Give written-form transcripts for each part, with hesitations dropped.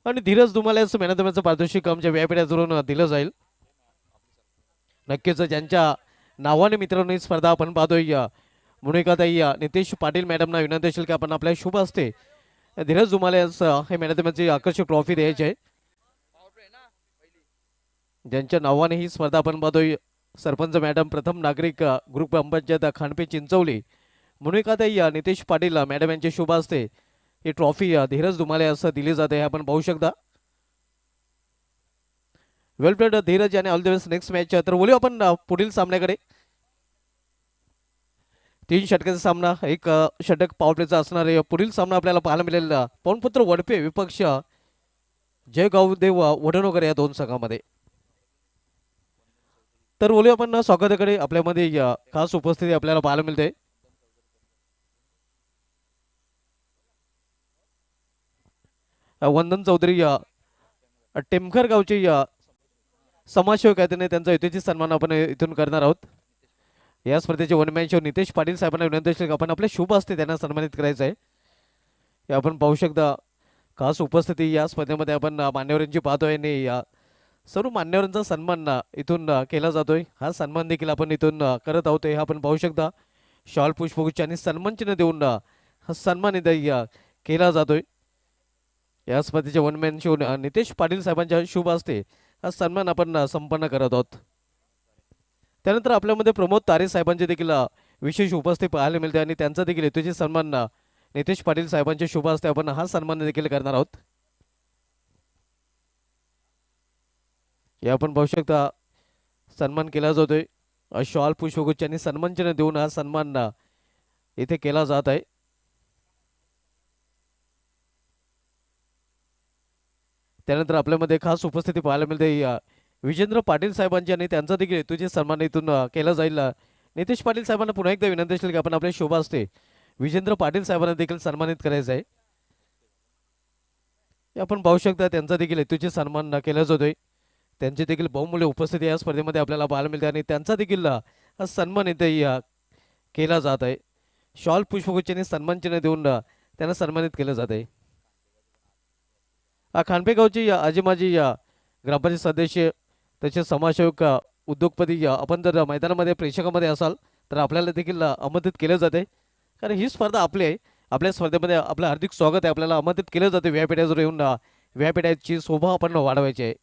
आणि धीरज तुम्हाला याचं मॅन ऑफ द मॅचचं पारितोषिक आमच्या व्यापाऱ्यावरून दिलं जाईल. नक्कीच ज्यांच्या नावाने मित्रांनो ही स्पर्धा आपण पाहतोय मुनिकाताई नितेश पाटील मॅडमना विनंती असेल की आपण आपल्या शुभ हस्ते धीरज जुमाले यांस हे मॅन ऑफ द मॅचची आकर्षक ट्रॉफी द्यायची आहे. ज्यांच्या नावाने ही स्पर्धा आपण पाहतोय सरपंच मॅडम प्रथम नागरिक ग्रुप ग्रामपंचायत खांडपे चिंचवली मुनिकाताई नितेश पाटील मॅडम यांचे शुभ हस्ते ही ट्रॉफी धीरज दुमाले असं दिली जाते हे आपण पाहू शकता. वेल प्लेड धीरज आणि all the best next match. तर बोलू आपण पुढील सामन्याकडे. 3 षटकाचा सामना, एक षटक पॉवर प्लेचा असणार आहे. पुढील सामना आपल्याला पाहायला मिळेल पवनपुत्र वडपे विपक्ष जयगावदेव वडनगर या दोन संघामध्ये. तर बोलूया आपण स्वागताकडे. आपल्यामध्ये खास उपस्थिती आपल्याला पाहायला मिळते. वंदन चौधरी टेमखर गावचे समाजसेवक आहेत आणि त्यांचा यथोचित सन्मान आपण इथून करणार आहोत. या स्पर्धेचे वनमॅन शो नितेश पाटील साहेबांना विनंती असेल की आपण आपल्या शुभ हस्ते त्यांना सन्मानित करायचं आहे. हे आपण पाहू शकता. खास उपस्थिती या स्पर्धेमध्ये आपण मान्यवरांची पाहतोय आणि सर्व मान्यवरांचा सन्मान इथून केला जातोय. हा सन्मान देखील आपण इथून करत आहोत हे आपण पाहू शकता. शॉल पुष्पगुच्छ आणि सन्मानचिन्ह देऊन हा सन्मानित केला जातोय. या स्पर्धेचे वनमॅन शो नितेश पाटील साहेबांच्या शुभ हस्ते हा सन्मान आपण संपन्न करत आहोत. त्यानंतर आपल्यामध्ये प्रमोद तारे साहेबांचे देखील विशेष उपस्थिती पाहायला मिळते आणि त्यांचा देखील हेतूचे सन्मान नितेश पाटील साहेबांच्या शुभ हस्ते आपण हा सन्मान देखील करणार आहोत. हे आपण पाहू शकता. सन्मान केला जातोय. शॉल पुष्पगुच्छ आणि सन्मानचिन्ह देऊन हा सन्मान इथे केला जात आहे. त्यानंतर आपल्यामध्ये खास उपस्थिती पाहायला मिळते विजेंद्र पाटील साहेबांची आणि त्यांचा देखील हेतूचे सन्मान इथून केला जाईल. नितेश पाटील साहेबांना पुन्हा एकदा विनंती असेल की आपण आपल्या शोभा असते विजेंद्र पाटील साहेबांना देखील सन्मानित करायचं आहे. हे आपण पाहू शकता. त्यांचा देखील हेतूचे सन्मान केला जातोय. त्यांची देखील बहुमूल्य उपस्थिती या स्पर्धेमध्ये आपल्याला पाहायला मिळते आणि त्यांचा देखील सन्मान इथे केला जात आहे. शॉल पुष्पगुच्छ सन्मानचिन्ह देऊन त्यांना सन्मानित केलं जात आहे. खांडपे गावची आजी माजी ग्रामपंचायत सदस्य तसेच समाजसेवक उद्योगपती आपण जर मैदानामध्ये प्रेक्षकामध्ये असाल तर आपल्याला देखील आमंत्रित केलं जाते. कारण ही स्पर्धा आपली आहे. आपल्या स्पर्धेमध्ये आपलं हार्दिक स्वागत आहे. आपल्याला आमंत्रित केलं जाते व्यापीठावर येऊन व्यापीठाची शोभा आपण वाढवायची आहे.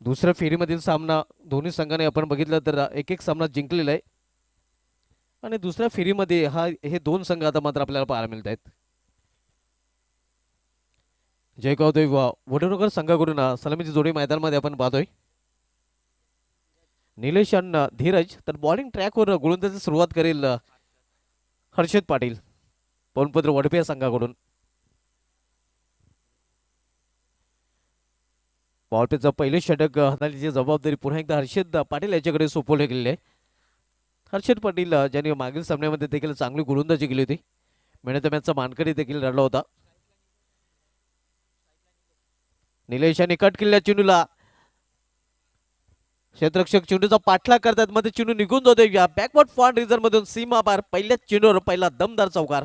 दुसऱ्या फेरीमधील सामना दोन्ही संघाने आपण बघितलं तर एक एक सामना जिंकलेला आहे आणि दुसऱ्या फेरीमध्ये हे दोन संघ आता मात्र आपल्याला पाहायला मिळत आहेत. जयगावदेव वडनगर संघाकडून सलामीची जोडी मैदानामध्ये आपण पाहतोय. निलेश आणि धीरज तर बॉलिंग ट्रॅकवर गोलंदाजी सुरुवात करेल हर्षद पाटील पवनपुत्र वडपे संघाकडून. बॉलपेचा पहिले षटक हाताळण्याची जबाबदारी पुन्हा एकदा हर्षद पाटील याच्याकडे सोपवले गेलेले आहे. हर्षद पाटील ज्यांनी मागील सामन्यामध्ये देखील चांगली गोलंदाजी केली होती. मॅन ऑफ द मॅचचा मानकरी देखील रडला होता. निलेश यांनी कट केलेल्या चेंडूला क्षेत्ररक्षक चेंडूचा पाठलाग करतात. मध्ये चेंडू निघून जातोय या बॅकवर्ड फॉर्म रिझर्व मधून सीमा पार पहिल्याच चेंडूवर पहिला दमदार चौकार.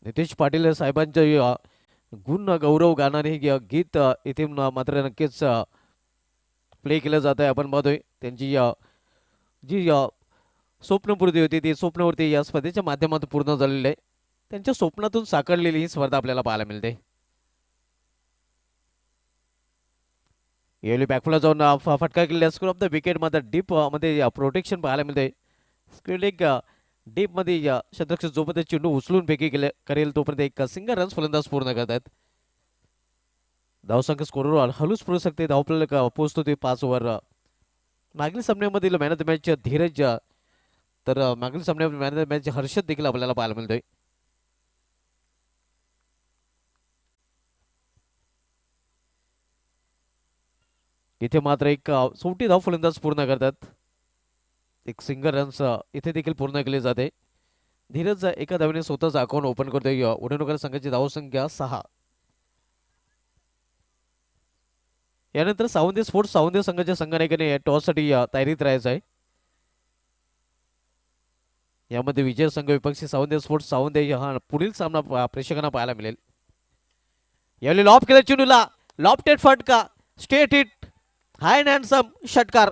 नितेश पाटील साहेबांच्या गुण गौरव गाणारे हे गीत इथे मात्र नक्कीच प्ले केलं जात आहे. आपण पाहतोय त्यांची जी स्वप्नपूर्ती होती ती स्वप्नवृत्ती या स्पर्धेच्या माध्यमातून पूर्ण झालेली आहे. त्यांच्या स्वप्नातून साकारलेली ही स्पर्धा आपल्याला पाहायला मिळते. यावेळी बॅकफुला जाऊन फटका केलेला स्कोर ऑफ द विकेट मात्र डीप मध्ये प्रोटेक्शन पाहायला मिळते. एक डीप मध्ये शतक जोपर्यंत चेंडू उचलून फेकी करेल तोपर्यंत एक सिंगल रन्स फलंदाज पूर्ण करतात. धावसंख्या स्कोरवर हलूच पडू शकते. धावफलक पोहोचतो ते 5 ओव्हर. मागील सामन्यामधील man of the match Dhiraj तर मागील सामन्यामध्ये man of the match Harshad देखील आपल्याला पाहायला मिळतोय. इथे मात्र एक 40 धाव फलंदाज पूर्ण करतात. एक सिंगल रन्स इथे देखील पूर्ण केले जाते. धीरज एका धावेने स्वतःच अकाउंट ओपन करतोय. उडणकर संघाची धावसंख्या 6. यानंतर सावंत स्पोर्ट्स सावंत संघाच्या संघाने टॉससाठी तयारीत राहायचं आहे. यामध्ये विजय संघ विपक्षी सावंत स्पोर्ट्स सावंत हा पुढील सामना प्रेक्षकांना पाहायला मिळेल. यावेळी लॉब केला चेंडूला, लॉफ्टेड फटका, state hit, high and handsome षटकार.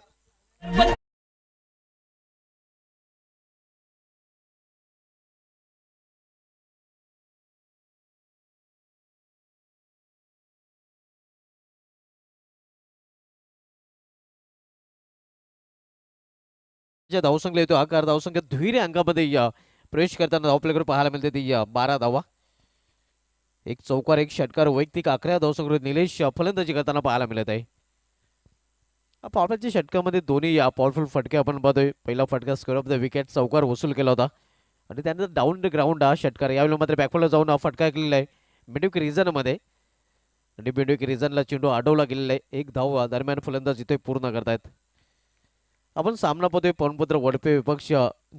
धावसंख्या येतो आकार धावसंख्या दुहेरी अंकामध्ये प्रवेश करताना धावपल्याकडे पाहायला मिळते ती 12 धावा. एक चौकार एक षटकार वैयक्तिक 11 धावसंख्या निलेश फलंदाजी करताना पाहायला मिळत आहे. पॉवरच्या षटकामध्ये दोन्ही पॉवरफुल फटके आपण पाहतोय. पहिला फटका स्क्वेअर ऑफ द विकेट चौकार वसूल केला होता आणि त्यानंतर डाऊन द ग्राउंड हा षटकार. यावेळी मात्र बॅकफोलला जाऊन हा फटका केलेला आहे मिडविक रिजनमध्ये आणि मिडविक रिजनला चेंडू अडवला गेलेला आहे. एक धाव दरम्यान फलंदाज इथे पूर्ण करतायत. आपण सामना पाहतोय पवनपुत्र वडपे विपक्ष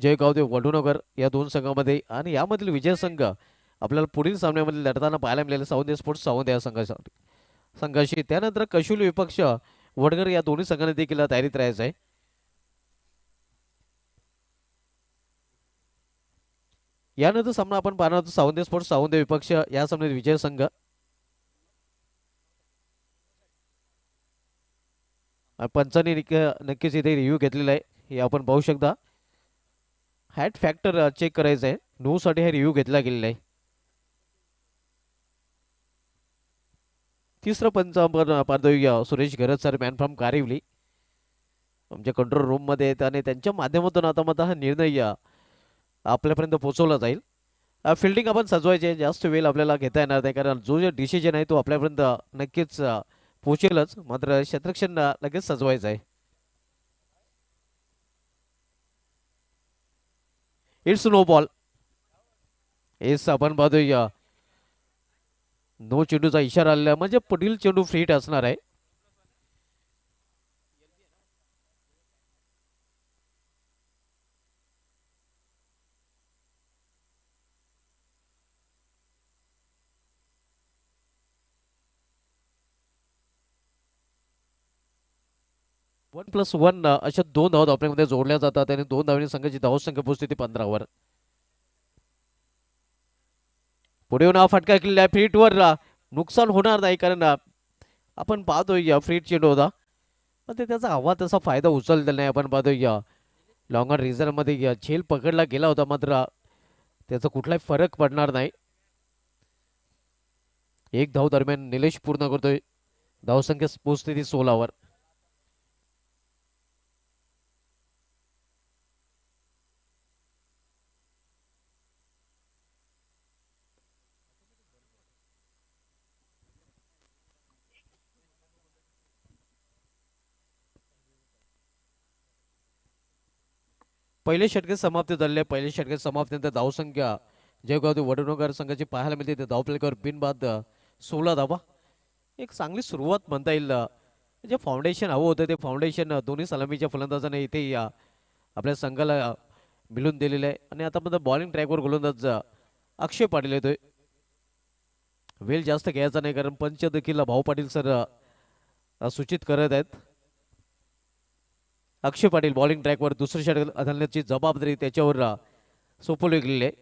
जयगावदेव वडूनगर या दोन संघामध्ये आणि यामधील विजय संघ आपल्याला पुढील सामन्यामध्ये लढताना पाहायला मिळाले सावंत स्पोर्ट्स सावंत या संघाशी. त्यानंतर कशुली विपक्ष वडगर या दोन्ही संघांनी देखील तयारीत राहायचं आहे. यानंतर सामना आपण पाहणार आहोत सावंत स्पोर्ट्स सावंत विपक्ष या सामन्यात विजय संघ. पंचांनी नक्कीच इथे रिव्ह्यू घेतलेला आहे हे आपण पाहू शकता. हॅट फॅक्टर चेक करायचं आहे. 9 साठी हा रिव्ह्यू घेतला गेलेला आहे. तिसरं पंच आपण पाहतोय सुरेश घरत सर मॅन फ्रॉम कारिवली आमच्या कंट्रोल रूम मध्ये आहेत आणि त्यांच्या माध्यमातून आता हा निर्णय आपल्यापर्यंत पोहोचवला जाईल. फिल्डिंग आपण सजवायचे जास्त वेळ आपल्याला घेता येणार नाही कारण जो डिसिजन आहे तो आपल्यापर्यंत नक्कीच पोहोचेलच. मात्र क्षेत्ररक्षण लगेच सजवायचं आहे. It's no ball. एस आपण पाहतोय नो चेंडूचा इशारा आलेला म्हणजे पुढील चेंडू फ्री हिट असणार आहे. +1 अशा 2 धावा धावपल्यामध्ये जोडल्या जातात आणि 2 धावांनी संघाची धावसंख्या पोहोचते ती 15 वर. पुढे येऊन हा फटका केलेला आहे. फ्रीटवर नुकसान होणार नाही कारण आपण पाहतोय फ्रीट चेंडू होता पण ते त्याचा हवा तसा फायदा उचललेला नाही. आपण पाहतोय लॉंगर रिझन मध्ये झेल पकडला गेला होता मात्र त्याचा कुठलाही फरक पडणार नाही. एक धाव दरम्यान निलेश पूर्ण करतोय. धावसंख्या पोहोचते ती 16 वर. पहिले षटके समाप्त झाले. पहिले षटके समाप्तीनंतर धावसंख्या जयगाव वडनगर संघाची पाहायला मिळते. ते धावपलेकर बिनबाद 16 धावा. एक चांगली सुरुवात म्हणता येईल. जे फाउंडेशन हवं होतं ते फाउंडेशन दोन्ही सलामीच्या फलंदाजाने इथे आपल्या संघाला मिळून दिलेलं आहे आणि आता मध्ये बॉलिंग ट्रॅकवर गोलंदाज अक्षय पाटील येतोय. वेळ जास्त घ्यायचा नाही कारण पंच देखील भाऊ पाटील सर सूचित करत आहेत. अक्षय पाटील बॉलिंग ट्रॅकवर दुसरे षटक घालण्याची जबाबदारी त्याच्यावर सोपवली गेलेली आहे.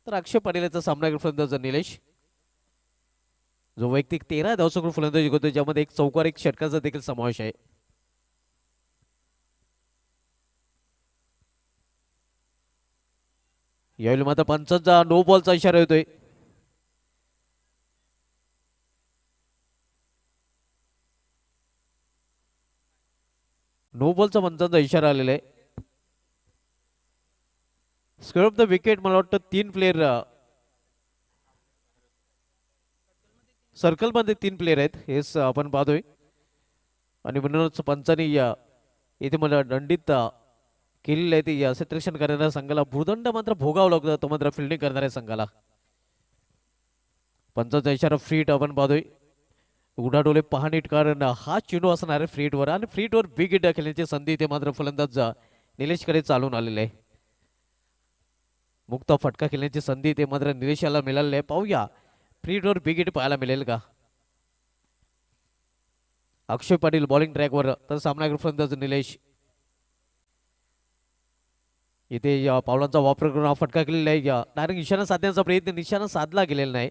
तर अक्षय पाटील याचा सामना फलंदाज निलेश जो वैयक्तिक 13 धावसंख्या फलंदाजी करतो ज्यामध्ये एक चौकार एक षटकाचा देखील समावेश आहे. यावेळी मात्र पंचांचा नो बॉलचा इशारा येतोय. नो बॉलचा पंचांचा इशारा आलेला आहे. स्क्वेअर ऑफ द विकेट मला वाटतं 3 प्लेयर सर्कलमध्ये 3 प्लेयर आहेत हेच आपण पाहतोय आणि म्हणूनच पंचांनी इथे मला दंडित केलेलं आहे. ते क्षेत्ररक्षण करणाऱ्या संघाला भूदंड मात्र भोगावं लागतं तो मात्र फिल्डिंग करणाऱ्या संघाला. पंचांचा इशारा फ्रीट आपण पाहतोय. उडाडोले पहा नीट कारण हा चेंडू असणार आहे फ्रीटवर आणि फ्रीटवर बिग हिट खेळण्याची संधी इथे मात्र फलंदाज निलेशकडे चालून आलेले आहे. मुक्त फटका खेळण्याची संधी ते मात्र निलेशाला मिळालेली आहे. पाहूया फ्री डोर बिग हिट पाहायला मिळेल का. अक्षय पाटील बॉलिंग ट्रॅकवर तर सामना फलंदाज निलेश. इथे या पावलांचा वापर करून हा फटका केलेला आहे. डायरेक्ट निशाणा साधण्याचा प्रयत्न निशाणा साधला गेलेला नाही.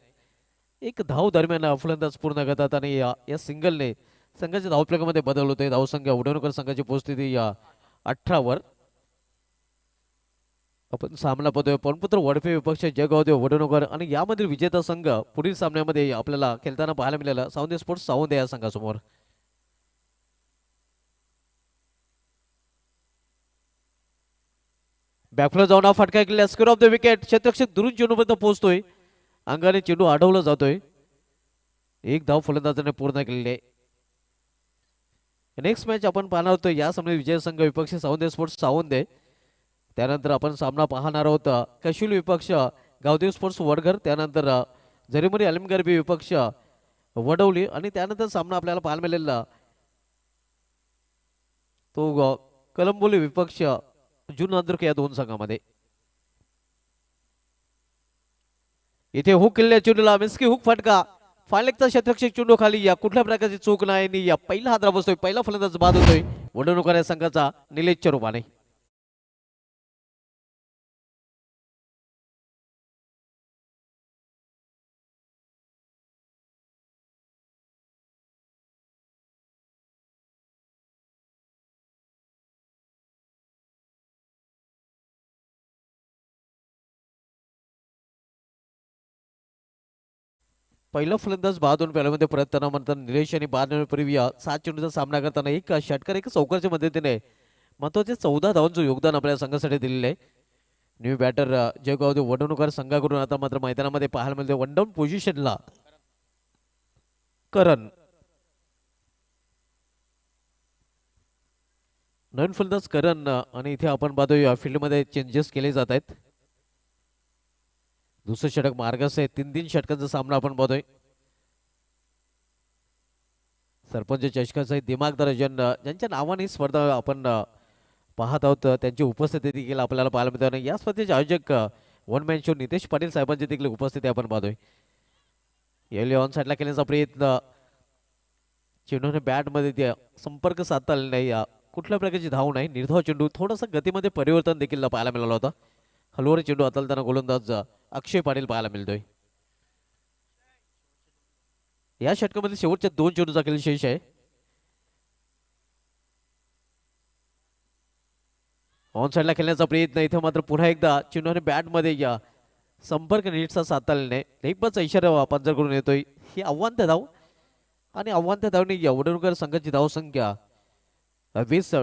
एक धाव दरम्यान फलंदाज पूर्ण करतात आणि या सिंगलने संघाच्या धावफलकामध्ये बदल होतोय. धावसंख्या वडवणकर संघाची पोहोचते या 18 वर. आपण सामना पाहतोय पवनपुत्र वडफे विपक्ष जयगावदेव वडवणकर आणि यामधील विजेता संघ पुढील सामन्यामध्ये आपल्याला खेळताना पाहायला मिळाला सावंत स्पोर्ट्स सावंत या संघासमोर. बॅकफ्लो जाऊन हा फटका केला. Square of the wicket. क्षेत्ररक्षक दुरून चेंडूपर्यंत पोहोचतोय. अंगाने चेंडू अडवला जातोय. एक धाव फलंदाजाने पूर्ण केलेली आहे. नेक्स्ट मॅच आपण पाहणार होतो या सामन्यात विजय संघ विपक्ष सावंत स्पोर्ट्स सावंत. त्यानंतर आपण सामना पाहणार आहोत कशुल विपक्ष गावदेव स्पोर्ट्स वडघर. त्यानंतर जरीमरी अलमगरबी विपक्ष वडवली आणि त्यानंतर सामना आपल्याला पाहायला मिळालेला तो कलंबोली विपक्ष जून नांदुरके या दोन संघामध्ये. इथे हुक केलेल्या चेंडूला मिस्की हुक फटका. फायलेकचा क्षेत्ररक्षक चेंडू खाली. या कुठल्या प्रकारची चूक नाही आणि या पहिला हादरा बसतोय. पहिला फलंदाज बाद होतोय वडवणूकर या संघाचा निलेशच्या रूपाने. पहिला फलंदाज बाद होऊन पहिल्यामध्ये परतताना म्हणतात निलेश आणि बाद होण्यापूर्वी 7 चेंडूचा सामना करताना एक षटकार एक चौकारच्या मदतीने महत्वाचे 14 धावांचं योगदान आपल्या संघासाठी दिलेलं आहे. न्यू बॅटर जयगावदेव वडवणूकर संघाकडून आता मात्र मैदानामध्ये पाहायला मिळते वन डाऊन पोझिशनला करण. नवीन फलंदाज करण आणि इथे आपण पाहतोय फील्डमध्ये चेंजेस केले जात आहेत. दुसरं षटक मार्गस आहे. 3 षटकांचा सामना आपण पाहतोय. सरपंच चषकाचा दिमागदार ज्यांच्या नावाने स्पर्धा आपण पाहत आहोत त्यांची उपस्थिती देखील आपल्याला पाहायला मिळते आणि या स्पर्धेचे आयोजक one man show Nitesh Patil साहेबांची देखील उपस्थिती आपण पाहतोय. यावेळी ऑन साईडला केल्याचा प्रयत्न चेंडूने बॅटमध्ये संपर्क साधता आलेला नाही. कुठल्या प्रकारची धाव नाही. निर्धाव चेंडू थोडासा गतीमध्ये परिवर्तन देखील पाहायला मिळाला होता. हलवरे चेंडू हाताळताना गोलंदाज अक्षय पाटील पाहायला मिळतोय. या षटकामध्ये शेवटच्या 2 चेंडूचा खेळ शेष आहे. ऑन साईडला खेळण्याचा प्रयत्न इथे मात्र पुन्हा एकदा चेंडूने बॅटमध्ये संपर्क नीटचा साधता आलेला नाही. एक बाचा इशारा पंजर करून येतोय. ही आव्हान धाव आणि आव्हान धावने वडवणूकर संघाची धावसंख्या 20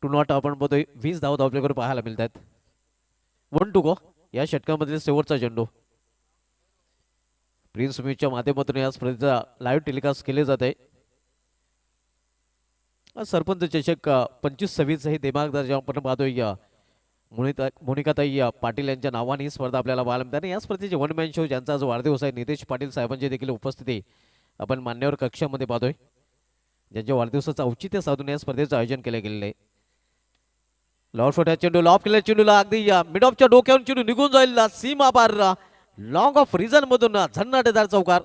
टू नॉट आपण बघतोय. 20 धाव धावपल्याकडे पाहायला मिळतात. 1 टू गो या षटकामधील शेवटचा चेंडू. प्रिन्स म्यूजच्या माध्यमातून या स्पर्धेचा लाईव्ह टेलिकास्ट केले जात आहे. सरपंच चषक 25-26 हे दिमागदार जेव्हा आपण पाहतोय मोनिकाताई पाटील यांच्या नावाने ही स्पर्धा आपल्याला पाहायला मिळते. आणि या स्पर्धेचे वन मॅन शो ज्यांचा आज वाढदिवस आहे नितेश पाटील साहेबांची देखील उपस्थिती आपण मान्यवर कक्षामध्ये पाहतोय. ज्यांच्या वाढदिवसाचं औचित्य साधून या स्पर्धेचं आयोजन केले गेलेलं आहे. लॉर्ड फॉट चेंडू लॉफ केलेल्या चेंडूला अगदी मिड ऑफच्या डोक्यावरून चेंडू निघून जाईल सीमा पार लॉंग ऑफ रिझन मधून झन्नाटेदार चौकार.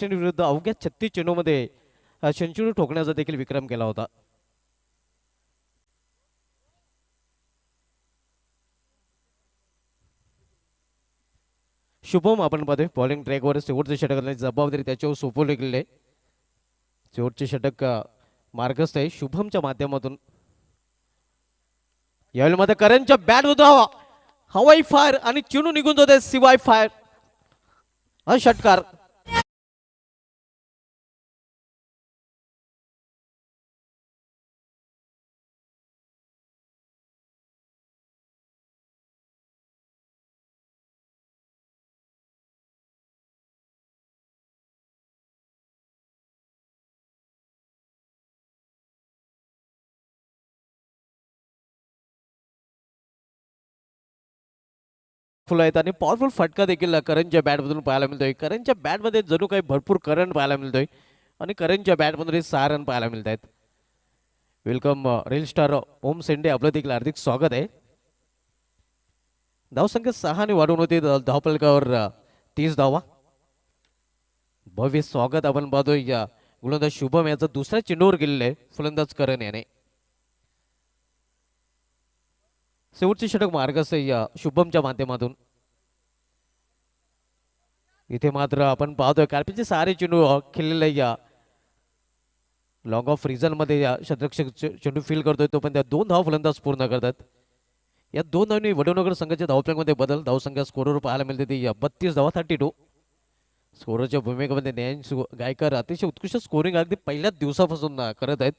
विरुद्ध अवघ्या 36 चेंडूमध्ये सेंचुरी ठोकण्याचा देखील विक्रम केला होता. शुभम आपण पाहतोय बॉलिंग ट्रॅकवर शेवटचे षटक करण्याची जबाबदारी त्याच्यावर सोपवली गेली आहे. शेवटचे षटक मार्गस्थ आहे शुभमच्या माध्यमातून. यावेळी मध्ये करणच्या बॅट होता हवाई फायर आणि चिनू निघून जाते शिवाय फायर हा षटकार. फुल आहेत आणि पॉवरफुल फटका देखील करणच्या बॅटमधून पाहायला मिळतोय. करणच्या बॅटमध्ये जणू काही भरपूर करंट पाहायला मिळतोय आणि करणच्या बॅटमधून 6 रन पाहायला मिळत आहेत. वेलकम रील स्टार ओम सेंडे, आपलं देखील हार्दिक स्वागत आहे. धावसंख्या 6 ने वाढवून होती धावफलकावर 30 धावा. भव्य स्वागत आपण पाहतोय या गोलंदाज शुभम याचा दुसऱ्या चेंडूवर गेलेलं आहे फलंदाज करण याने. शेवटचे षटक मार्गस्थ या शुभमच्या माध्यमातून. इथे मात्र आपण पाहतोय कार्पिचे सारे चेंडू खेळलेले या लॉंग ऑफ रिझन मध्ये या शतरक्षक चेंडू फील करतोय तो पण त्या 2 धाव फलंदाज पूर्ण करतात. या 2 धावांनी वडोनगर संघाच्या धावफलकामध्ये बदल. धावसंख्या स्कोरवर पाहायला मिळते ती 32 धावा 32. स्कोरच्या भूमिकेमध्ये न्यायांश गायकर अतिशय उत्कृष्ट स्कोरिंग अगदी पहिल्याच दिवसापासून करत आहेत.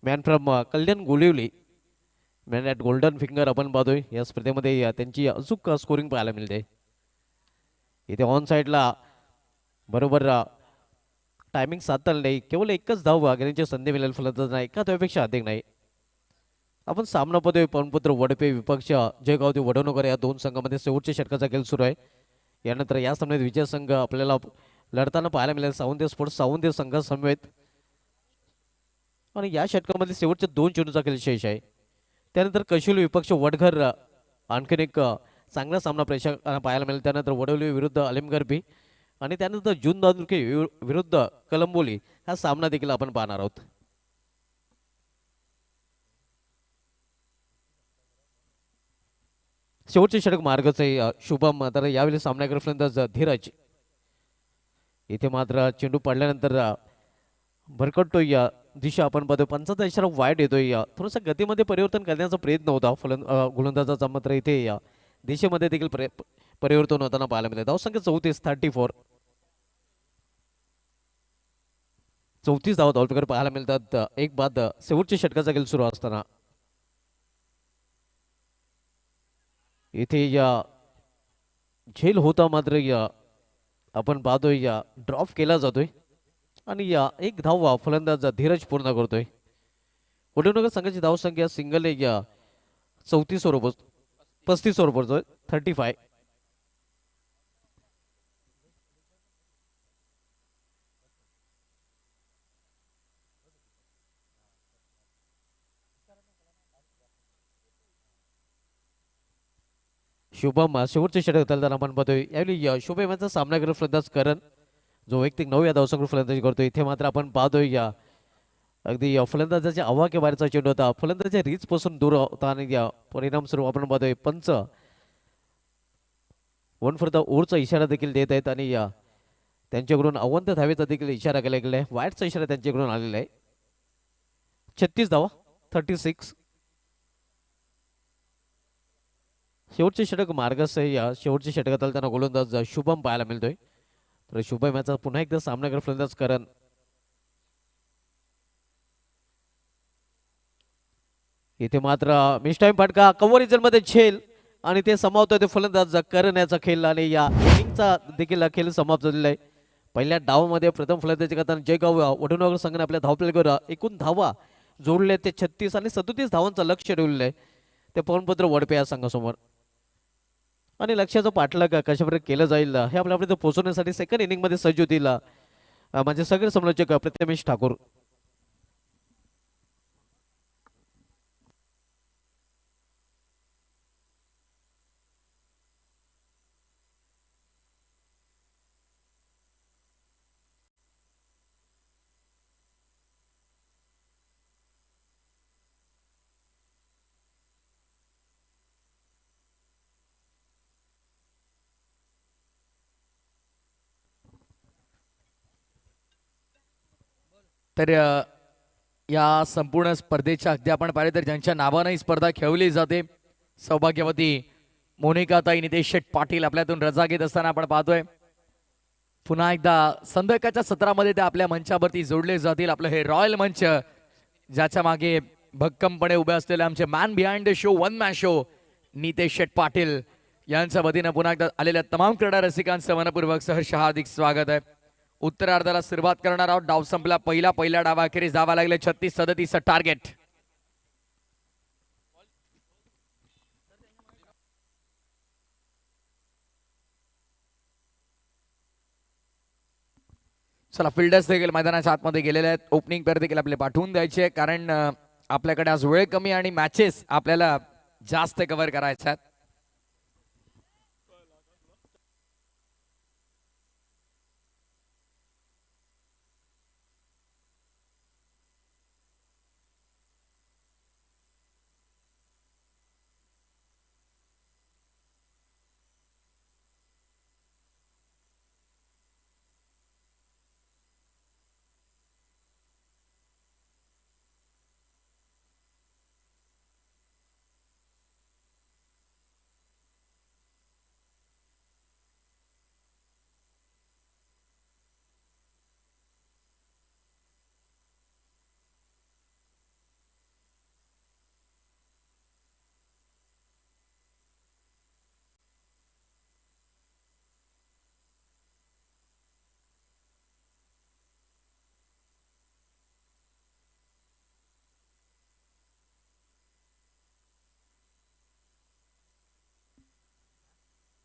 Man from Kalyan Golivali, man at golden finger आपण पाहतोय या स्पर्धेमध्ये त्यांची अचूक स्कोरिंग पाहायला मिळते. इथे ऑन साईडला बरोबर टायमिंग साधताना नाही, केवळ एकच धाव घेण्याची संधी मिळेल फलंदाज नाही, एका धावेपेक्षा अधिक नाही. आपण सामना पाहतोय पवनपुत्र वडपे विपक्ष जयगाव वडवणकर या 2 संघामध्ये शेवटच्या षटकाचा खेळ सुरू आहे. यानंतर या सामन्यात विजय संघ आपल्याला लढताना पाहायला मिळेल सावंत स्पोर्ट्स सावंत संघासमवेत. आणि या षटकामध्ये शेवटच्या 2 चेंडूचा खेळ शेष आहे. त्यानंतर कशुल विपक्ष वडघर आणखीन एक चांगला सामना प्रेक्षकांना पाहायला मिळेल. त्यानंतर वडवली विरुद्ध अलिमगर बी आणि त्यानंतर जून दादुर्के विरुद्ध कलंबोली हा सामना देखील आपण पाहणार आहोत. शेवटचे षटक मार्गच आहे शुभम, तर यावेळी सामनाकर फलंदाज धीरज. इथे मात्र चेंडू पडल्यानंतर भरकटतो या दिशा आपण पाहतोय. पंचाचा इशारा वाईट येतोय. थोडंसं गतीमध्ये परिवर्तन करण्याचा प्रयत्न होता गोलंदाजाचा, मात्र इथे या दिशेमध्ये देखील परिवर्तन होताना पाहायला मिळते. धावसंख्या 34 धावा धावफलकावर पाहायला मिळतात. एक बाद शेवटच्या षटकाचा खेळ सुरू असताना इथे या झेल होता, मात्र या आपण पाहतोय या ड्रॉप केला जातोय आणि या एक धाव फलंदाज धीरज पूर्ण करतोय. वडोनगर संघाची धावसंख्या सिंगल या 35 वर पोहोचतोय 35. शुभम शेवटचे षटक चालताना आपण पाहतोय. यावेळी शुभम यांचा सामना करत फलंदाज करण जो वैयक्तिक 9 या धावसंख्येवर फलंदाजी करतोय. इथे मात्र आपण पाहतोय या अगदी फलंदाजाच्या आवाक्या बाहेरचा चेंडू होता, फलंदाजाच्या रीच पासून दूर होता आणि या परिणाम स्वरूप आपण पाहतोय पंच 1 फॉर द ओव्हरचा इशारा देखील देत आहेत आणि या त्यांच्याकडून अवंत धावेचा देखील इशारा केला गेला आहे. वाईटचा इशारा त्यांच्याकडून आलेला आहे. 36 धावा 36. शेवटचे षटक मार्गस्थ आहे. या शेवटच्या षटकात त्यांना गोलंदाज शुभम पाहायला मिळतोय. तर शुभम याचा पुन्हा एकदा सामना करत फलंदाज करण. इथे मात्र मिस टाइम फटका कव्हर मध्ये झेल आणि ते समाप्त होते फलंदाज करण याचा खेळ आणि या इनिंगचा देखील खेळ समाप्त झालेला आहे. पहिल्या डावामध्ये प्रथम फलंदाजी करताना जयगाव वडोनगर संघाने आपल्या धावफलकावर एकूण धावा जोडले ते 36 आणि 37 धावांचं लक्ष ठेवलेलं आहे ते पवनपुत्र वडपे या संघासमोर. आणि लक्ष्याचं पाठलाग कशाप्रकारे केलं जाईल हे आपल्यापर्यंत पोहोचवण्यासाठी सेकंड इनिंग मध्ये सज्ज होतील म्हणजे सगळे समालोचक प्रथमेश ठाकूर. तर या संपूर्ण स्पर्धेच्या अगदी आपण पाहिले तर ज्यांच्या नावाने ही स्पर्धा खेळवली जाते सौभाग्यवती मोनिकाताई नितेश शेठ पाटील आपल्यातून रजा घेत असताना आपण पाहतोय. पुन्हा एकदा संध्याकाळच्या सत्रामध्ये ते आपल्या मंचावरती जोडले जातील. आपलं हे रॉयल मंच ज्याच्या मागे भक्कमपणे उभे असलेले आमचे man behind the show one man show Nitesh Sheth Patil यांच्या वतीनं पुन्हा एकदा आलेल्या तमाम क्रीडा रसिकांचं मनपूर्वक सहर्ष हार्दिक स्वागत आहे. उत्तरार्धाला सुरुवात करणार आहोत. डाव संपला पहिल्या डावाखेरीस धावा लागले 36-37 टार्गेट. चला फिल्डर्स देखील मैदानाच्या आतमध्ये गेलेले आहेत. ओपनिंग पेअर देखील आपले पाठवून द्यायचे कारण आपल्याकडे आज वेळ कमी आणि मॅचेस आपल्याला जास्त कव्हर करायच्या आहेत.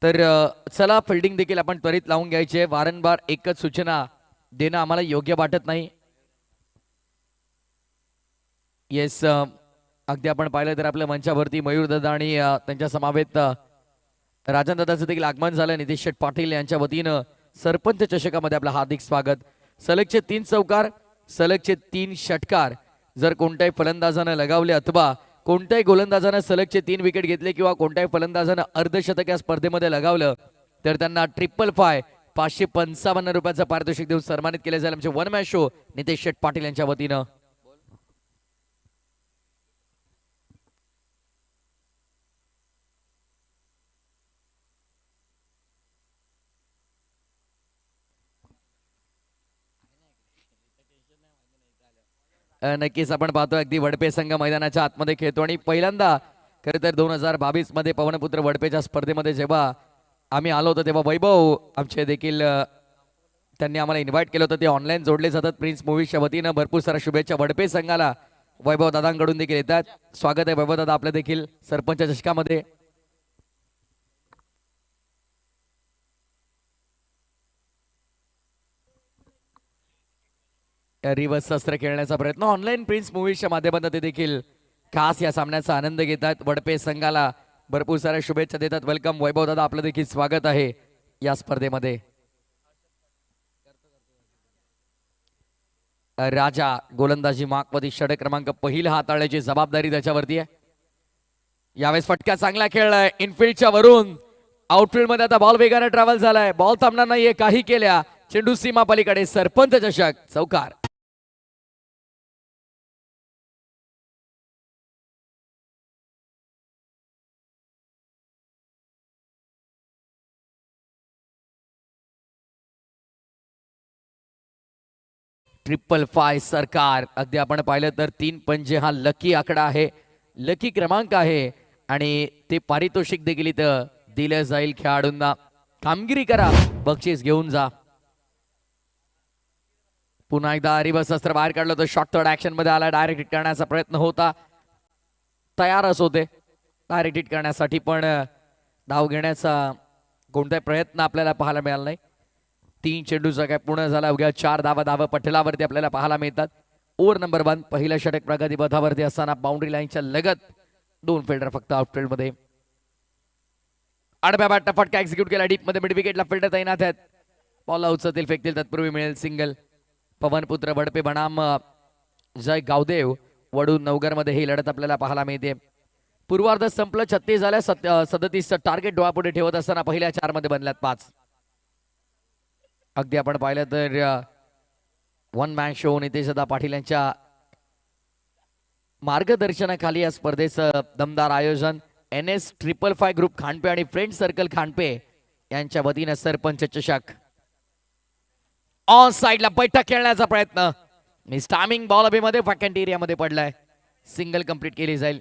तर चला फिल्डिंग देखील आपण त्वरित लावून घ्यायचे. वारंवार एकच सूचना देणं आम्हाला योग्य वाटत नाही. येस अगदी आपण पाहिलं तर आपल्या मंचावरती मयूर दादा आणि त्यांच्या समवेत राजन दादाचं देखील आगमन झालं. नितेश शेठ पाटील यांच्या वतीनं सरपंच चषकामध्ये आपलं हार्दिक स्वागत. सलगचे 3 चौकार, सलगचे 3 षटकार जर कोणत्याही फलंदाजानं लगावले अथवा कोणत्याही गोलंदाजानं सलगचे 3 विकेट घेतले किंवा कोणत्याही फलंदाजानं अर्धशतक या स्पर्धेमध्ये लगावलं तर त्यांना 555 555 रुपयाचं पारितोषिक देऊन सन्मानित केले जाईल. आमचे one match show Nitesh Sheth Patil यांच्या वतीनं. नक्कीच आपण पाहतो अगदी वडपे संघ मैदानाच्या आतमध्ये खेळतो आणि पहिल्यांदा खरं तर 2022 मध्ये पवनपुत्र वडपेच्या स्पर्धेमध्ये जेव्हा आम्ही आलो होतो तेव्हा वैभव आमचे देखील त्यांनी आम्हाला इन्व्हाइट केलं होतं. ते ऑनलाईन जोडले जातात प्रिन्स मूवीजच्या वतीनं. भरपूर साऱ्या शुभेच्छा वडपे संघाला वैभव दादांकडून देखील येतात. स्वागत आहे वैभव दादा आपलं देखील सरपंच चषकामध्ये. रिवर्स शस्त्र खेळण्याचा प्रयत्न ऑनलाईन प्रिन्स मूवीजच्या माध्यमातून ते देखील खास या सामन्याचा आनंद घेतात. वडपे संघाला भरपूर साऱ्या शुभेच्छा देतात. वेलकम वैभव दादा आपलं देखील स्वागत आहे या स्पर्धेमध्ये. राजा गोलंदाजी मागवती षटक क्रमांक पहिला हाताळण्याची जबाबदारी त्याच्यावरती आहे. यावेळेस फटका चांगला खेळलाय इनफिल्डच्या वरून. आउटफील्ड मध्ये आता बॉल वेगाने ट्रॅव्हल झालाय. बॉल थांबणार नाहीये काही केल्या. चेंडू सीमा पलीकडे सरपंच चषक चौकार. ट्रिपल फाय सरकार. अगदी आपण पाहिलं तर 3 पंजे हा लकी आकडा आहे, लकी क्रमांक आहे आणि ते पारितोषिक देखील इथं दिलं जाईल खेळाडूंना. कामगिरी करा, बक्षीस घेऊन जा. पुन्हा एकदा रिवर्स अस्त्र बाहेर काढलं तर शॉट थर्ड ऍक्शन मध्ये आला. डायरेक्ट हिट करण्याचा प्रयत्न होता, तयारच होते डायरेक्ट हिट करण्यासाठी पण धाव घेण्याचा कोणताही प्रयत्न आपल्याला पाहायला मिळाला नाही. 3 चेंडूचा काय पूर्ण झाला. अवघ्या 4 धावा पठलावरती आपल्याला पाहायला मिळतात. ओव्हर नंबर 1 पहिला षटक प्रगती पथावरती असताना बाउंड्री लाईनच्या लगत 2 फिल्डर फक्त आउटफील्ड मध्ये. आडव्या बॅटचा फटका एक्झिक्यूट केला डीप मध्ये. मिड विकेटला फिल्डर तैनात आहेत. बॉल उचलतील फेकतील तत्पूर्वी मिळेल सिंगल. पवनपुत्र वडपे बनाम जय गावदेव वडू नवगर मध्ये ही लढत आपल्याला पाहायला मिळते. पूर्वार्ध संपलं. 36 झाल्या. 37 टार्गेट डोळ्यापुढे ठेवत असताना पहिल्या 4 मध्ये बनल्यात 5. अगदी आपण पाहिलं तर वन मॅन शो नितेशदा पाटील यांच्या मार्गदर्शनाखाली या स्पर्धेचं दमदार आयोजन NS555 ग्रुप खांडपे आणि फ्रेंड सर्कल खांडपे यांच्या वतीनं सरपंच चषक. ऑन साइडला बैठक खेळण्याचा प्रयत्न, मिस टायमिंग बॉल अभिमध्ये वॅकंट एरियामध्ये पडलाय. सिंगल कंप्लीट केली जाईल.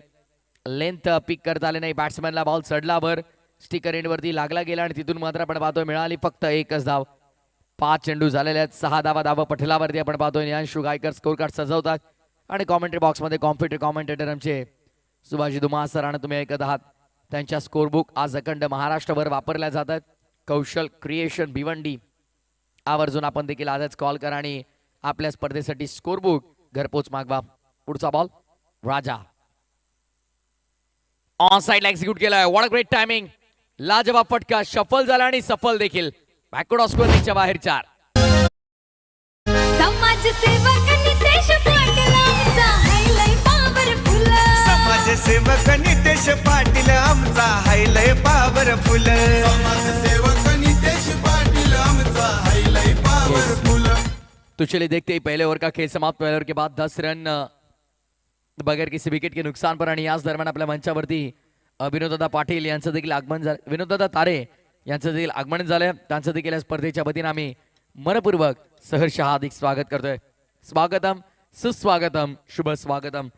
लेंथ पिक करता आले नाही बॅट्समॅनला. बॉल चढलावर स्टिकर एंड वरती लागला गेला आणि तिथून मात्र आपण पाहतोय मिळाली फक्त एकच धाव. 5 चेंडू झालेले आहेत. 6 धावा पठलावरती आपण पाहतोय. नियांशु गायकर स्कोर कार्ड सजवतात आणि कॉमेंट्री बॉक्समध्ये कॉमेंटेटर आमचे सुभाष धुमा सर आणि तुम्ही ऐकत आहात. त्यांच्या स्कोरबुक आज अखंड महाराष्ट्रभर वापरल्या जातात. कौशल क्रिएशन भिवंडी आवर्जून आपण देखील आजच कॉल करा आणि आपल्या स्पर्धेसाठी स्कोरबुक घरपोच मागवा. पुढचा बॉल राजा ऑन साइडला एक्झिक्यूट केलाय. What a great timing. लाजवाब फटका. शफल झाला आणि सफल देखील. बॅकवर्ड ऑफ स्कोअरिंगच्या बाहेर 4. समाजसेवक नितेश पाटील आमचा हायलय पॉवरफुल. समाजसेवक नितेश पाटील आमचा हायलय पॉवरफुल. समाजसेवक नितेश पाटील आमचा हायलय पॉवरफुल. तो चलिए देखते ही पहले ओवर का खेल समाप्त. पहले ओवर के बाद 10 रन बगैर किसी विकेट के नुकसान पर आणि याच दरम्यान आपल्या मंचावरती विनोददादा पाटील यांचं देखील आगमन झालं. विनोददादा तारे यांचं देखील आगमन झालंय. त्यांचं देखील या स्पर्धेच्या वतीनं आम्ही मनपूर्वक सहर्ष हार्दिक स्वागत करतोय. स्वागतम, सुस्वागतम, शुभ स्वागतम.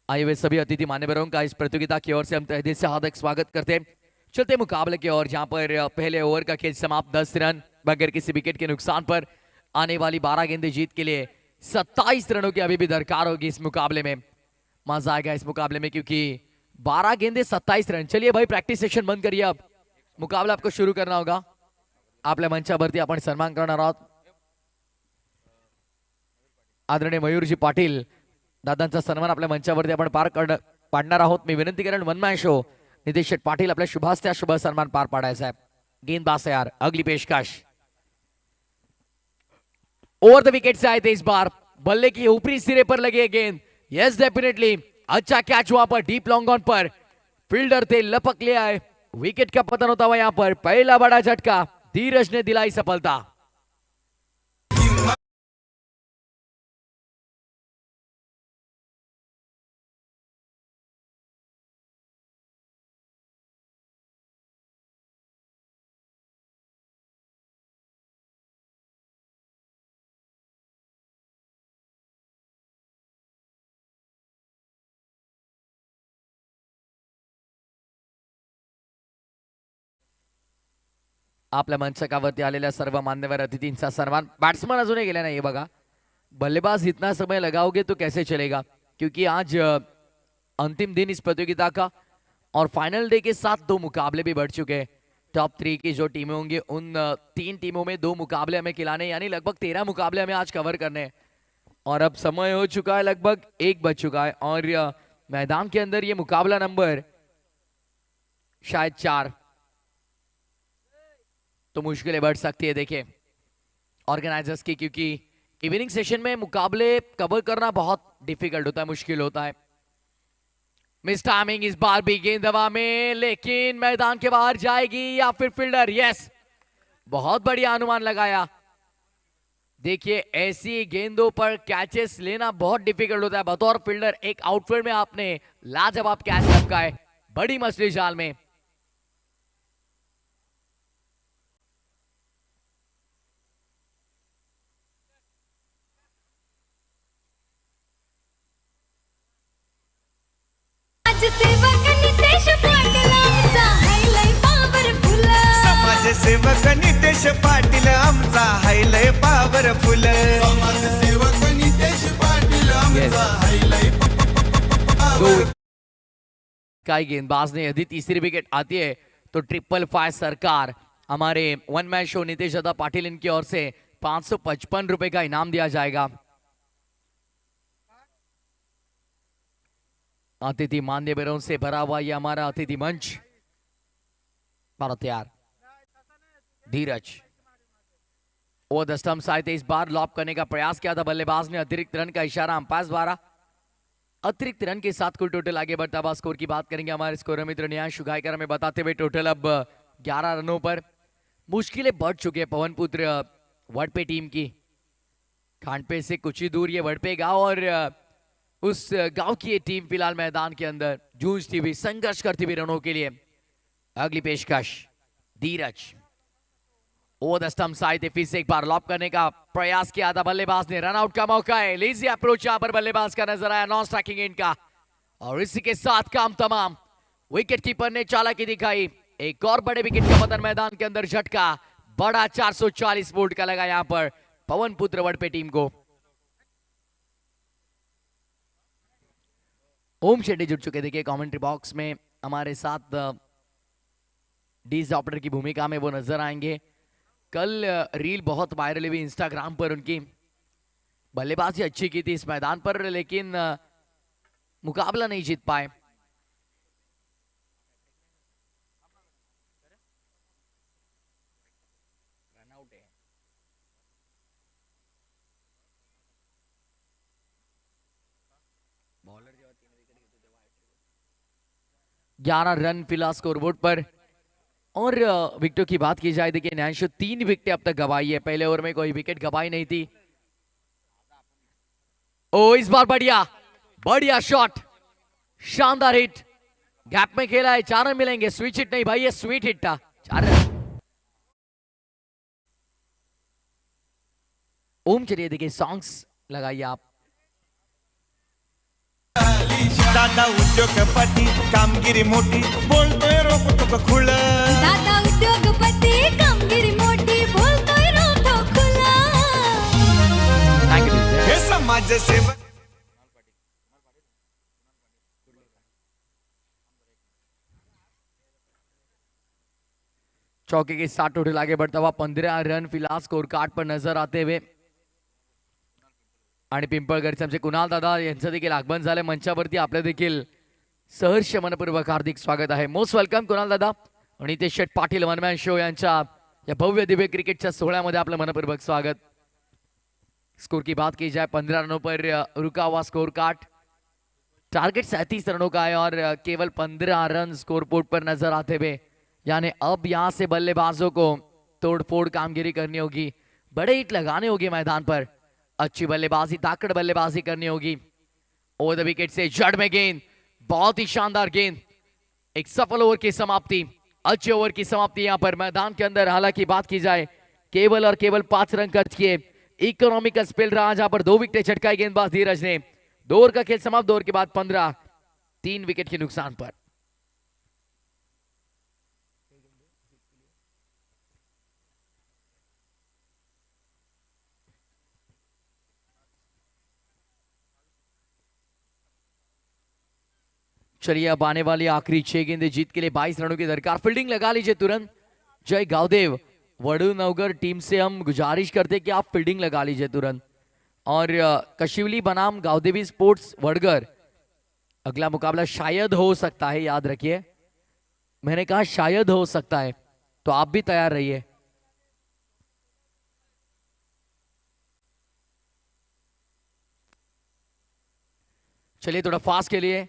आए हुए सभी अतिथि मान्यवरों का इस प्रतियोगिता की ओर से हम तहे दिल से हार्दिक स्वागत करते हैं. चलते मुकाबले की ओर जहां पर पहले ओवर का खेल समाप्त. 10 रन बगैर किसी विकेट के नुकसान पर. आने वाली 12 गेंदें जीत के लिए 27 रनों की अभी भी दरकार होगी इस मुकाबले में. मजा आएगा इस मुकाबले में क्योंकि 12 गेंदे 27 रन. चलिए भाई प्रैक्टिस सेशन बंद करिए. अब मुकाबला आपको शुरू करना होगा. आपल्या मंचावरती आपण सन्मान करणार आहोत आदरणीय मयूरजी पाटील दादांचा सन्मान आपल्या मंचावरती आपण पाडणार आहोत. मी विनंती करेन one man show Nitesh Patil आपल्या शुभास्त्या शुभ सन्मान पार पाडायचा आहे. गेंदबाज यार अगली पेशकश ओवर द विकेट से आए थे इस बार. बल्ले की ऊपरी सिरे पर लगी है गेंद. यस डेफिनेटली अच्छा कैच वहां पर डीप लॉन्ग ऑन पर. फील्डर थे लपक ले आए. विकेट का पतन होता हुआ यहां पर. पहला बड़ा झटका. धीरज ने दिलाई सफलता. आपल्या मंचकावरती आलेल्या सर्व मान्यवर अतिथींचा सन्मान. बॅट्समन अजूनही गेला नाही बघा. बल्लेबाज इतना समय लगाओगे तो कैसे चलेगा क्योंकि आज अंतिम दिन इस प्रतियोगिता का और फाइनल डे के साथ 2 मुकाबले भी बढ़ चुके हैं. टॉप 3 की जो टीमें होंगी उन 3 टीमों में 2 मुकाबले हमें खिलाने यानी लगभग 13 मुकाबले हमें आज कवर करने हैं. और अब समय हो चुका है लगभग 1 बज चुका है और मैदान के अंदर ये मुकाबला नंबर शायद 4 तो मुश्किलें बढ़ सकती है. देखिए ऑर्गेनाइजर्स की क्योंकि इवनिंग सेशन में मुकाबले कवर करना बहुत डिफिकल्ट होता है, मुश्किल होता है. मिस टाइमिंग इस बार भी गेंद हवा में लेकिन मैदान के बाहर जाएगी या फिर फील्डर. यस बहुत बढ़िया अनुमान लगाया. देखिए ऐसी गेंदों पर कैचेस लेना बहुत डिफिकल्ट होता है. बतौर फील्डर एक आउटफील्ड में आपने लाजवाब कैच लपकाए बड़ी मछली जाल में. समाजसेवक नितेश पाटील आमचा हायलय पॉवरफुल. समाजसेवक नितेश पाटील आमचा हायलय पॉवरफुल. समाजसेवक नितेश पाटील आमचा हायलय पॉवरफुल. काय गेंदबाज ने यदि तीसरी विकेट आती है तो 555 सरकार हमारे वन मैन शो नितेश दादा पाटिल इनकी ओर से 555 रुपए का इनाम दिया जाएगा. अतिथि मान्यवरों से भरा हुआ ये हमारा अतिथि मंच. भारत तैयार. धीरज ओवर द स्टंप्स आए थे इस बार. लॉप करने का प्रयास किया था बल्लेबाज ने. अतिरिक्त रन का इशारा अंपायर द्वारा. अतिरिक्त रन के साथ कुल टोटल आगे बढ़ता हुआ स्कोर की बात करेंगे हमारे स्कोर मित्र नियांशु गायकर हमें बताते हुए. टोटल अब 11 रनों पर मुश्किलें बढ़ चुके हैं पवन पुत्र वडपे टीम की. खांडपे से कुछ ही दूर ये वड़पे गांव और उस गांव की ये टीम फिलहाल मैदान के अंदर जूझती हुई संघर्ष करती हुई रनों के लिए। अगली पेशकश Dheeraj over the stump side थे, फिर से एक बार लॉप करने का प्रयास किया था बल्लेबाज ने। रन आउट का मौका है, लेजी अप्रोच यहां पर बल्लेबाज का नजर आया नॉन स्ट्राइकिंग एंड का, और इसी के साथ काम तमाम। विकेट कीपर ने चालाकी दिखाई, एक और बड़े विकेट का पतन मैदान के अंदर झटका बड़ा 440 वोल्ट का लगा यहां पर पवन पुत्र वड़पे टीम को। ओम शेट्टी जुट चुके, देखिए कमेंट्री बॉक्स में हमारे साथ डीज ऑपरेटर की भूमिका में वो नजर आएंगे। कल रील बहुत वायरल हुई इंस्टाग्राम पर, उनकी बल्लेबाजी अच्छी की थी इस मैदान पर, लेकिन मुकाबला नहीं जीत पाए। बॉलर 11 रन फिलहाल स्कोरबोर्ड पर। और विकेटों की बात की जाए, देखिए न्यायांशु 3 विकेटें अब तक गवाई है, पहले ओवर में कोई विकेट गवाई नहीं थी। ओ इस बार बढ़िया बढ़िया शॉट, शानदार हिट, गैप में खेला है, 4 रन मिलेंगे। स्विच हिट नहीं भाई, ये स्वीट हिट था, 4 रन। ओम चलिए देखिए सॉन्ग्स लगाइए आप। दादा उद्योगपती कामगिरी मोठी बोलतोय रोक खुळ दादा उद्योगपती कामगिरी मोठी बोलतोय रोखो खुला. Thank you, teacher. हे समाजसेवक चौके के साथ टोटल आगे बढ़ता हुआ 15 रन फिलहाल स्कोर कार्ड पर नजर आते हुए। आणि पिंपळगडचे आमचे कुणाल दादा यांचं देखील आगमन झालंय मंचावरती, आपलं देखील सहर्ष मनपूर्वक हार्दिक स्वागत आहे। मोस्ट वेलकम कुणाल दादा आणि नितेश शेट पाटील वनमॅन शो यांच्या या भव्य दिव्य क्रिकेटच्या सोहळ्यामध्ये आपलं मनपूर्वक स्वागत। स्कोर की बात की जाए 15 रनों पर रुका हुआ स्कोर कार्ड, टारगेट 37 रनों का है और केवल 15 रन स्कोर बोर्ड पर नजर आते हुए, यानी अब यहां से बल्लेबाजों को तोड़फोड़ कामगिरी करनी होगी, बड़े हिट लगाने होंगे मैदान पर, अच्छी बल्लेबाजी ताकड़ बल्लेबाजी करनी होगी। ओवर द विकेट से जड़ में गेंद, बहुत ही शानदार गेंद, एक सफल ओवर की समाप्ति, अच्छे ओवर की समाप्ति यहां पर मैदान के अंदर। हालांकि बात की जाए केवल और केवल 5 रन खर्च किए, इकोनॉमिकल स्पेल रहा जहां पर 2 विकेट झटकाई गेंदबाज धीरज ने। 2 ओवर का खेल समाप्त, 2 ओवर के बाद 15, 3 विकेट के नुकसान पर। चलिए अब आने वाली आखिरी 6 गेंदें जीत के लिए 22 रनों की दरकार। फील्डिंग लगा लीजिए तुरंत जय गावदेव, वडूनगर टीम से हम गुजारिश करते कि आप फील्डिंग लगा लीजिए तुरंत। और कशिवली बनाम गावदेवी स्पोर्ट्स वडगर, अगला मुकाबला शायद हो सकता है, याद रखिए मैंने कहा शायद हो सकता है, तो आप भी तैयार रहिए। चलिए थोड़ा फास्ट के लिए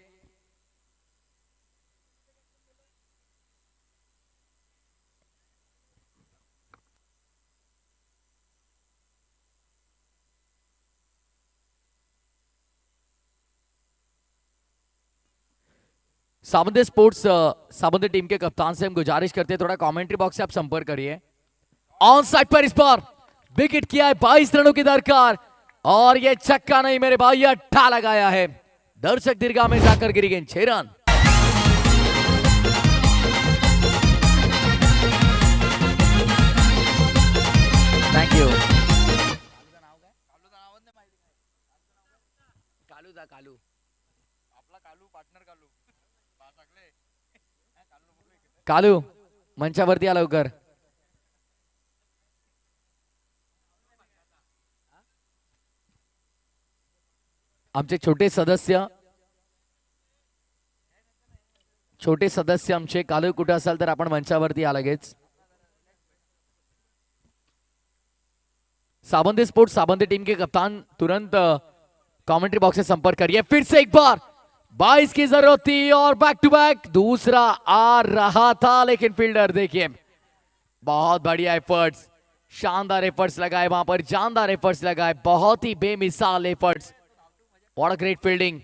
साबंदे स्पोर्ट्स साबंदे टीम के कप्तान से हम गुजारिश करते हैं थोड़ा कमेंट्री बॉक्स से आप संपर्क करिए। ऑन साइड पर इस बार विकेट किया है, 22 रनों की दरकार, और ये छक्का नहीं मेरे भाई, अट्ठा लगाया है, दर्शक दीर्घा में जाकर गिरी गेंद, 6 रन। Thank you. कालू दा कालू कालू मंचावरती आला लवकर। आमचे छोटे सदस्य आमचे कालू कुठे असाल तर आपण मंचावरती या लगेच। साबंदे स्पोर्ट्स साबंदे टीम के कप्तान तुरंत कमेंट्री बॉक्स से संपर्क करिए। फिर से एक बार 22 की जरूरत थी और बैक टू बैक दूसरा आ रहा था, लेकिन फील्डर देखिए बहुत बढ़िया एफर्ट्स, शानदार एफर्ट्स लगाए वहां पर, जानदार एफर्ट्स लगाए, बहुत ही बेमिसाल efforts. What a great fielding,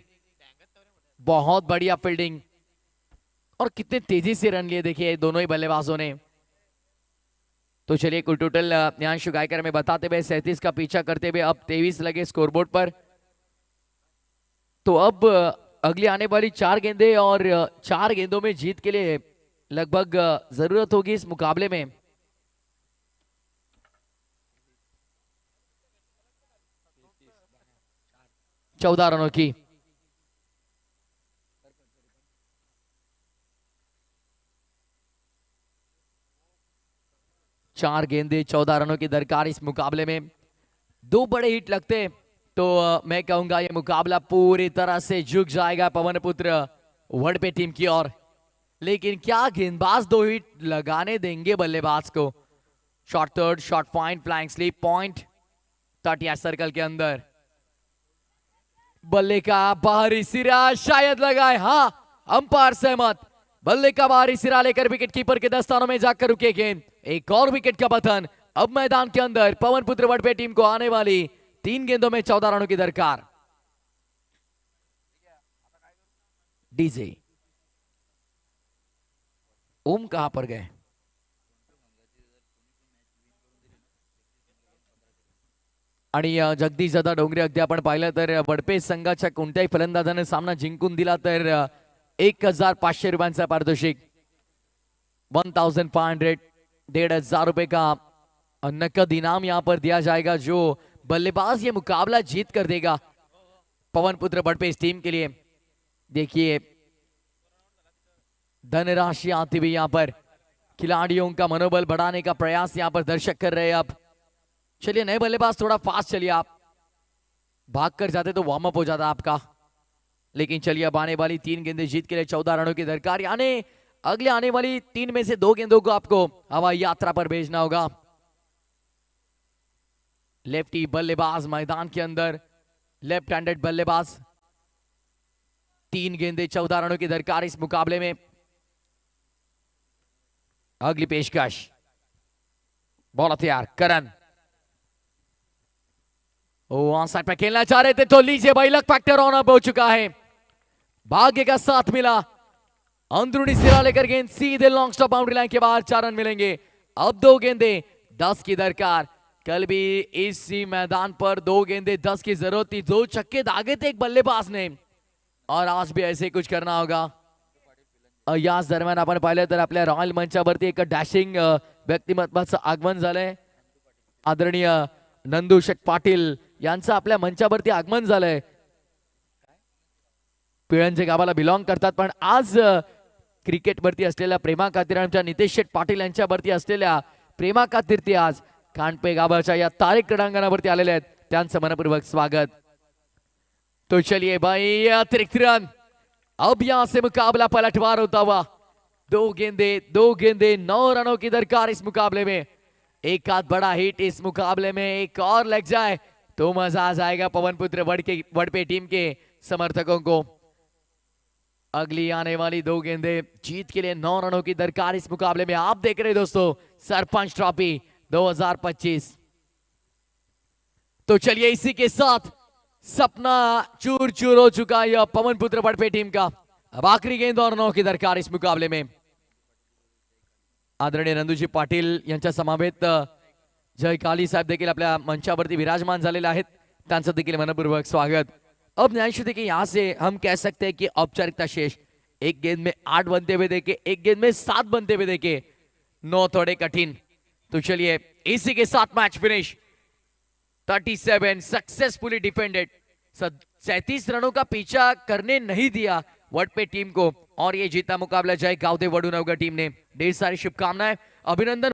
बहुत बढ़िया फील्डिंग, और कितने तेजी से रन लिए देखिए दोनों ही बल्लेबाजों ने। तो चलिए कुल टोटल न्यांशु गायकर में बताते हुए 37 का पीछा करते हुए अब 23 लगे स्कोरबोर्ड पर। तो अब अगली आने वाली 4 गेंदें और 4 गेंदों में जीत के लिए लगभग जरूरत होगी इस मुकाबले में 14 रनों की। चार गेंदे 14 रनों की दरकार इस मुकाबले में। 2 बड़े हिट लगते तो मैं कहूंगा ये मुकाबला पूरी तरह से झुक जाएगा पवन पुत्र वडपे टीम की ओर। लेकिन क्या गेंदबाज 2 हिट लगाने देंगे बल्लेबाज को। Shot third, shot point, flying slip point 30 circle के अंदर। बल्ले का बाहरी सिरा शायद लगाए, हाँ अंपायर सहमत। बल्ले का बाहरी सिरा लेकर विकेट कीपर के दस्तानों में जाकर रुके गेंद। एक और विकेट का पतन। अब मैदान के अंदर पवन पुत्र वडपे टीम को आने वाली 3 गेंदों में 14 रनों की दरकार। डीजे ओम कहां पर गए? आणि जगदीश दादा डोंगरे अगदी आपण पाहिलं तर वडपे संघाच्या कोणत्याही फलंदाजाने सामना जिंकून दिला तर 1500 रुपयांचा पारितोषिक, 1500, 1500 रुपए का नकद इनाम यहां पर दिया जाएगा जो बल्लेबाज ये मुकाबला जीत कर देगा पवन पुत्र वडपे इस टीम के लिए। देखिए धनराशि आती हुई यहां पर, खिलाड़ियों का मनोबल बढ़ाने का प्रयास यहां पर दर्शक कर रहे हैं। अब चलिए नए बल्लेबाज थोड़ा फास्ट चलिए, आप भाग कर जाते तो वार्म अप हो जाता आपका। लेकिन चलिए अब आने वाली 3 गेंदें जीत के लिए 14 रनों की दरकार, यानी अगले आने वाली 3 में से 2 गेंदों को आपको हवाई यात्रा पर भेजना होगा। लेफ्टी बल्लेबाज मैदान के अंदर, लेफ्ट हैंडेड बल्लेबाज। 3 गेंदें 14 रनों की दरकार इस मुकाबले में। अगली पेशकश, बॉल तैयार, करण ऑन साइड पर खेलना चाह रहे थे तो लीजिए भाई, लक फैक्टर ऑन अप हो चुका है। भाग्य का साथ मिला, अंदरूनी सिरा लेकर गेंद सीधे लॉन्ग स्टॉप बाउंड्री लाइन के बाहर 4 रन मिलेंगे। अब 2 गेंदें 10 की दरकार। कल भी इसी मैदान पर 2 गेंदें 10 की जरूरत थी, 2 छक्के दागे थे एक बल्लेबाज ने, और आज भी ऐसे कुछ करना होगा। याच दरम्यान आपण पाहिलं तर आपल्या रॉयल मंचावरती एक डॅशिंग व्यक्तिमत्वाचं आगमन झालंय। आदरणीय नंदू शेठ पाटील यांचं आपल्या मंचावरती आगमन झालंय। पिळंजे गावाला बिलॉंग करतात, पण आज क्रिकेटवरती असलेल्या प्रेमाखातीर आमच्या नितेश शेठ पाटील यांच्यावरती असलेल्या प्रेमाखातीर ते आज कानपे गावाच्या या तारीख क्रीडांगणावरती आलेले आहेत। त्यांचं मनपूर्वक स्वागत। तो चलिए भाई, अतिरिक्त रन, अब यहां से मुकाबला पलटवार होता हुआ। 2 गेंदे 9 रनों की दरकार इस मुकाबले में। एक आध बड़ा हिट इस मुकाबले में एक और लग जाए तो मजा आ जाएगा पवन पुत्र वडपे टीम के समर्थकों को। अगली आने वाली 2 गेंदें जीत के लिए 9 रनों की दरकार इस मुकाबले में। आप देख रहे हैं दोस्तों सरपंच ट्रॉफी 2025। तो चलिए इसी के साथ सपना चूर चूर हो चुका है यह पवन पुत्र वडपे टीम का। अब आखिरी गेंद और 9 की दरकार इस मुकाबले में। आदरणीय नंदूजी पाटील यांच्या समवेत जय काली साहेब देखील आपल्या मंचावरती विराजमान झालेले आहेत, त्यांचं देखील मनपूर्वक स्वागत। अब न्यायाधीश देखिए यहां से हम कह सकते हैं कि औपचारिकता शेष। 1 गेंद में 8 बनते हुए देखे, 1 गेंद में 7 बनते हुए देखे, 9 थोड़े कठिन। तो चलिए इसी के साथ मैच फिनिश। 37 सक्सेसफुली डिफेंडेड, 37 रनों का पीछा करने नहीं दिया वडपे टीम को, और ये जीता मुकाबला जय गावदे वडुनवगर टीम ने। ढेर सारी शुभकामनाएं, अभिनंदन।